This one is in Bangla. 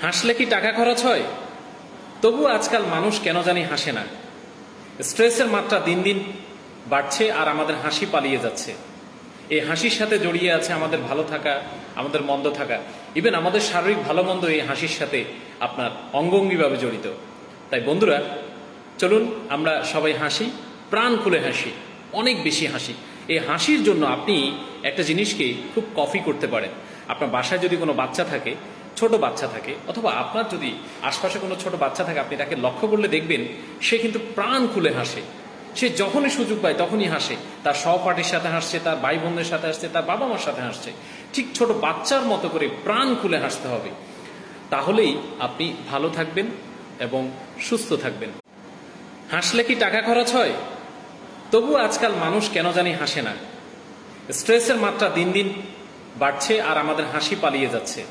হাসলে কি টাকা খরচ হয়? তবু আজকাল মানুষ কেন জানি হাসে না। স্ট্রেসের মাত্রা দিন দিন বাড়ছে আর আমাদের হাসি পালিয়ে যাচ্ছে। এই হাসির সাথে জড়িয়ে আছে আমাদের ভালো থাকা, আমাদের মন্দ থাকা, ইভেন আমাদের শারীরিক ভালো মন্দ এই হাসির সাথে আপনার অঙ্গাঙ্গিভাবে জড়িত। তাই বন্ধুরা, চলুন আমরা সবাই হাসি, প্রাণ খুলে হাসি, অনেক বেশি হাসি। এই হাসির জন্য আপনি একটা জিনিসকে খুব কপি করতে পারেন। আপনার বাসায় যদি কোনো বাচ্চা থাকে, ছোট বাচ্চা থাকে, অথবা আপনার যদি আশপাশে কোনো ছোট বাচ্চা থাকে, আপনি তাকে লক্ষ্য করলে দেখবেন সে কিন্তু প্রাণ খুলে হাসে। সে যখনই সুযোগ পায় তখনই হাসে। তার সহপাঠীর সাথে হাসছে, তার ভাই বোনদের সাথে হাসছে, তার বাবা মার সাথে হাসছে। ঠিক ছোট বাচ্চার মতো করে প্রাণ খুলে হাসতে হবে। তাহলেই আপনি ভালো থাকবেন এবং সুস্থ থাকবেন। হাসলে কি টাকা খরচ হয়? তবু আজকাল মানুষ কেন জানি হাসে না। স্ট্রেসের মাত্রা দিন দিন বাড়ছে আর আমাদের হাসি পালিয়ে যাচ্ছে।